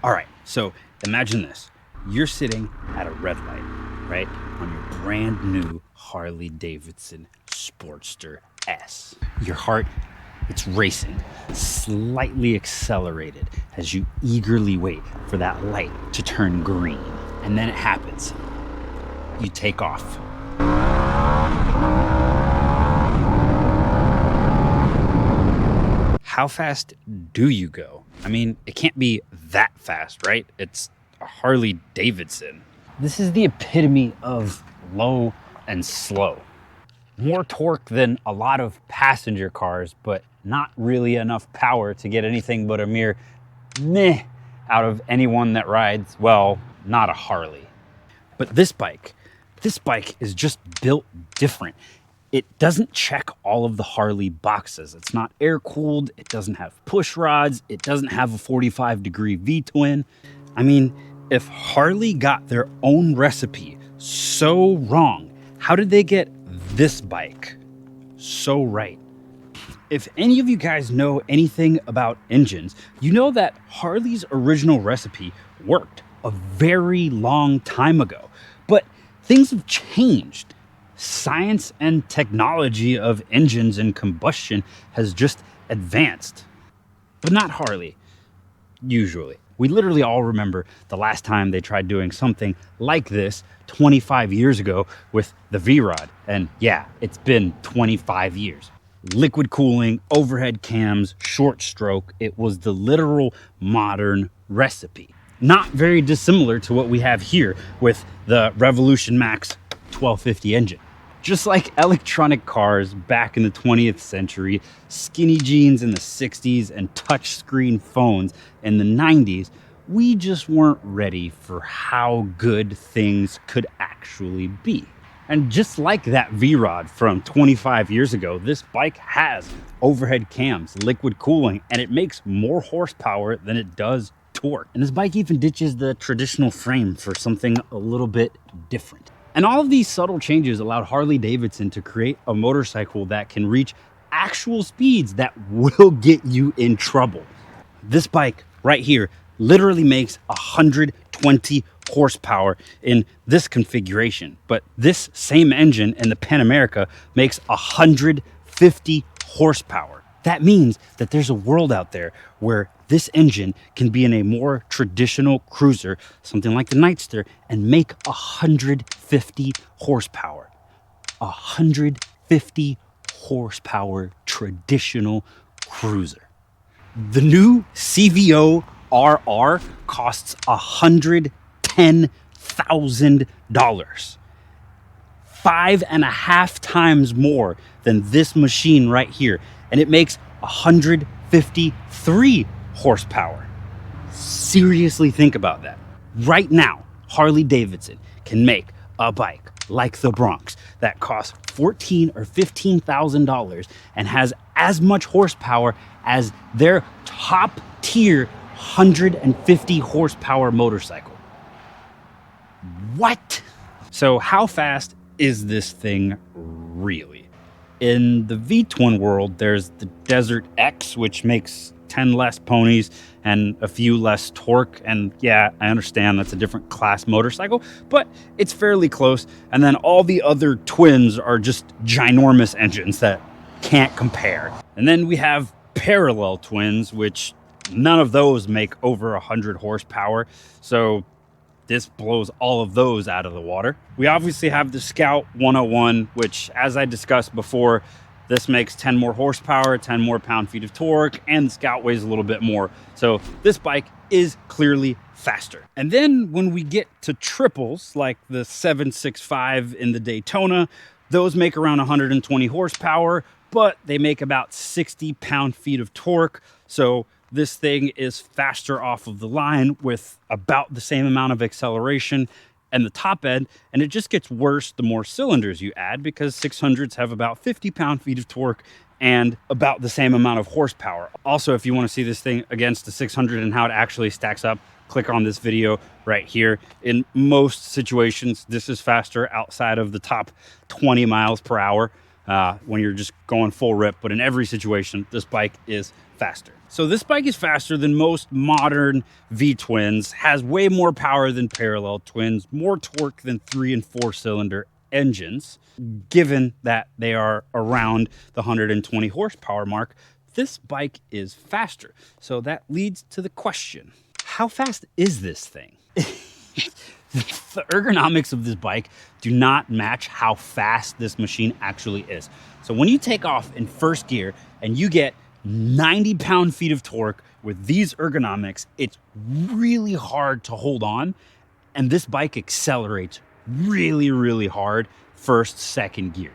All right, so imagine this. You're sitting at a red light, right? On your brand new Harley Davidson Sportster S. Your heart, it's racing, slightly accelerated as you eagerly wait for that light to turn green. And then it happens. You take off. How fast do you go? I mean, it can't be that fast, right? It's a Harley Davidson. This is the epitome of low and slow. More torque than a lot of passenger cars, but not really enough power to get anything but a mere meh out of anyone that rides, well, not a Harley. But this bike is just built different. It doesn't check all of the Harley boxes. It's not air-cooled, it doesn't have push rods, it doesn't have a 45-degree V-twin. I mean, if Harley got their own recipe so wrong, how did they get this bike so right? If any of you guys know anything about engines, you know that Harley's original recipe worked a very long time ago. But things have changed. Science and technology of engines and combustion has just advanced. But not Harley, usually. We literally all remember the last time they tried doing something like this 25 years ago with the V-Rod. And yeah, it's been 25 years. Liquid cooling, overhead cams, short stroke. It was the literal modern recipe. Not very dissimilar to what we have here with the Revolution Max 1250 engine. Just like electronic cars back in the 20th century, skinny jeans in the 60s, and touchscreen phones in the 90s, we just weren't ready for how good things could actually be. And just like that V-Rod from 25 years ago, this bike has overhead cams, liquid cooling, and it makes more horsepower than it does torque. And this bike even ditches the traditional frame for something a little bit different. And all of these subtle changes allowed Harley Davidson to create a motorcycle that can reach actual speeds that will get you in trouble. This bike right here literally makes 120 horsepower in this configuration, but this same engine in the Pan America makes 150 horsepower. That means that there's a world out there where this engine can be in a more traditional cruiser, something like the Nightster, and make 150 horsepower. 150 horsepower traditional cruiser. The new CVO RR costs $110,000. 5.5 times more than this machine right here. And it makes 153 horsepower. Seriously think about that. Right now, Harley Davidson can make a bike like the Bronx that costs $14,000 or $15,000 and has as much horsepower as their top tier 150 horsepower motorcycle. What? So how fast is this thing really? In the V-twin world, there's the Desert X, which makes 10 less ponies and a few less torque. And yeah, I understand that's a different class motorcycle, but it's fairly close. And then all the other twins are just ginormous engines that can't compare. And then we have parallel twins, which none of those make over 100 horsepower. So this blows all of those out of the water. We obviously have the Scout 101, which, as I discussed before, this makes 10 more horsepower, 10 more pound-feet of torque, and the Scout weighs a little bit more. So this bike is clearly faster. And then when we get to triples, like the 765 in the Daytona, those make around 120 horsepower, but they make about 60 pound-feet of torque. So this thing is faster off of the line with about the same amount of acceleration and the top end, and it just gets worse the more cylinders you add, because 600s have about 50 pound-feet of torque and about the same amount of horsepower. Also, if you want to see this thing against the 600 and how it actually stacks up, click on this video right here. In most situations, this is faster outside of the top 20 miles per hour. when you're just going full rip, but in every situation, this bike is faster. So this bike is faster than most modern V-twins, has way more power than parallel twins, more torque than 3 and 4 cylinder engines. Given that they are around the 120 horsepower mark, this bike is faster. So that leads to the question, how fast is this thing? The ergonomics of this bike do not match how fast this machine actually is. So when you take off in first gear and you get 90 pound-feet of torque with these ergonomics, it's really hard to hold on. And this bike accelerates really, really hard first, second gear.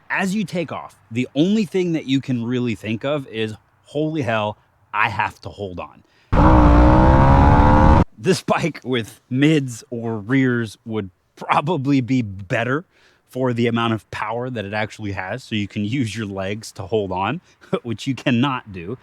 As you take off, the only thing that you can really think of is, holy hell, I have to hold on. This bike with mids or rears would probably be better for the amount of power that it actually has, so you can use your legs to hold on, which you cannot do.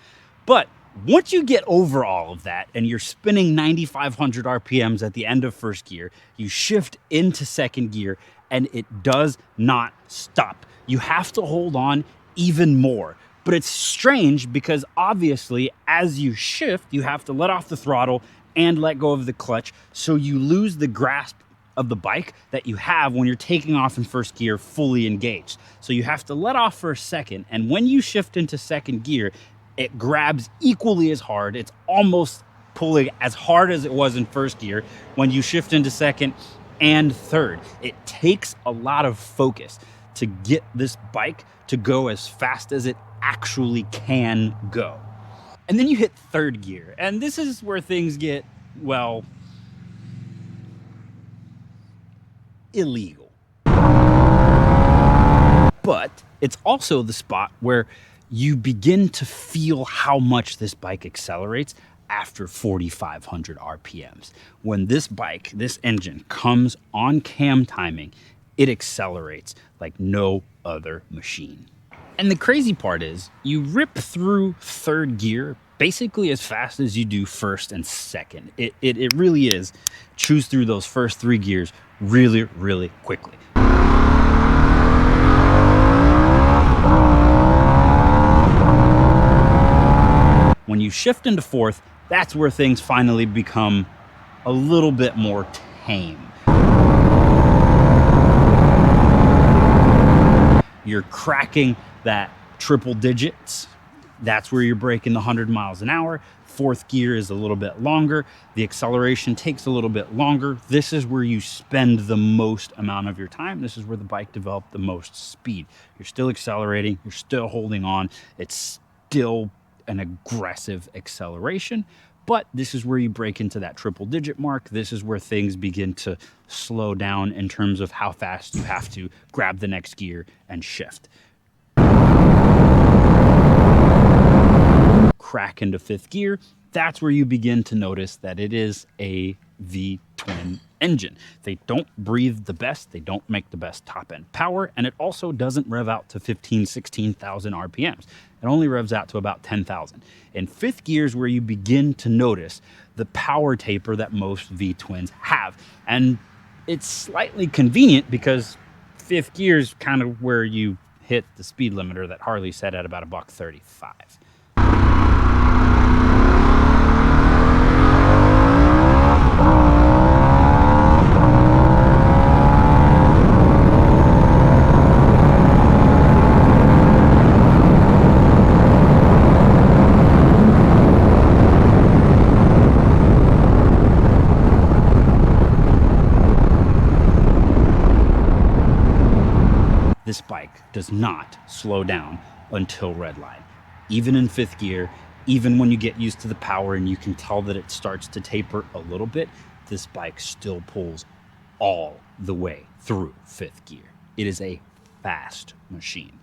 But once you get over all of that and you're spinning 9,500 RPMs at the end of first gear, you shift into second gear and it does not stop. You have to hold on even more. But it's strange because obviously as you shift, you have to let off the throttle and let go of the clutch, so you lose the grasp of the bike that you have when you're taking off in first gear fully engaged. So you have to let off for a second, and when you shift into second gear, it grabs equally as hard. It's almost pulling as hard as it was in first gear when you shift into second and third. It takes a lot of focus to get this bike to go as fast as it actually can go. And then you hit third gear, and this is where things get, well, illegal. But it's also the spot where you begin to feel how much this bike accelerates after 4,500 RPMs. When this bike, this engine comes on cam timing, it accelerates like no other machine. And the crazy part is you rip through third gear basically as fast as you do first and second. It really is. Choose through those first 3 gears really, really quickly. When you shift into fourth, that's where things finally become a little bit more tame. You're cracking that triple digits. That's where you're breaking the 100 miles an hour. Fourth gear is a little bit longer. The acceleration takes a little bit longer. This is where you spend the most amount of your time. This is where the bike developed the most speed. You're still accelerating. You're still holding on. It's still an aggressive acceleration, but this is where you break into that triple digit mark. This is where things begin to slow down in terms of how fast you have to grab the next gear and shift. Crack into fifth gear, that's where you begin to notice that it is a V-twin engine. They don't breathe the best, they don't make the best top end power, and it also doesn't rev out to 16,000 RPMs. It only revs out to about 10,000. In fifth gear is where you begin to notice the power taper that most V-twins have. And it's slightly convenient because fifth gear is kind of where you hit the speed limiter that Harley set at about $135. This bike does not slow down until red line. Even in fifth gear, even when you get used to the power and you can tell that it starts to taper a little bit, this bike still pulls all the way through fifth gear. It is a fast machine.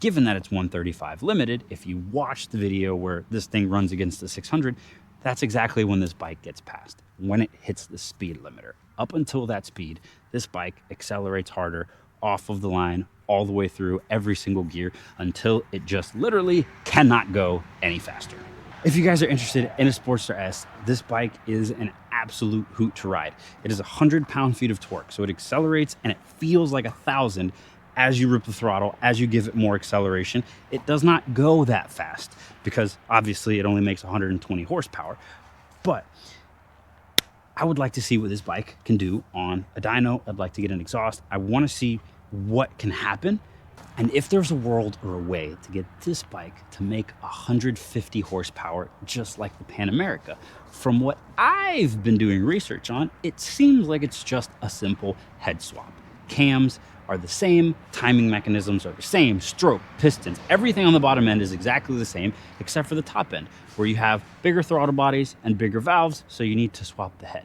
Given that it's 135 limited, if you watch the video where this thing runs against the 600, that's exactly when this bike gets passed, when it hits the speed limiter. Up until that speed, this bike accelerates harder off of the line all the way through every single gear until it just literally cannot go any faster. If you guys are interested in a Sportster S, this bike is an absolute hoot to ride. It is 100 pound-feet of torque, so it accelerates and it feels like 1,000 as you rip the throttle, as you give it more acceleration. It does not go that fast because obviously it only makes 120 horsepower. But I would like to see what this bike can do on a dyno. I'd like to get an exhaust. I want to see what can happen. And if there's a world or a way to get this bike to make 150 horsepower, just like the Pan America. From what I've been doing research on, it seems like it's just a simple head swap. Cams are the same, timing mechanisms are the same, stroke, pistons, everything on the bottom end is exactly the same, except for the top end, where you have bigger throttle bodies and bigger valves, so you need to swap the head.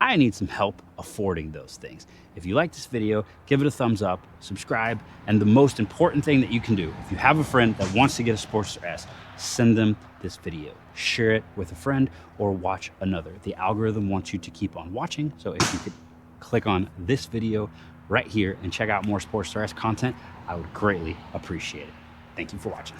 I need some help affording those things. If you like this video, give it a thumbs up, subscribe, and the most important thing that you can do, if you have a friend that wants to get a Sportster S, send them this video. Share it with a friend or watch another. The algorithm wants you to keep on watching, so if you could click on this video right here and check out more Sportster S content, I would greatly appreciate it. Thank you for watching.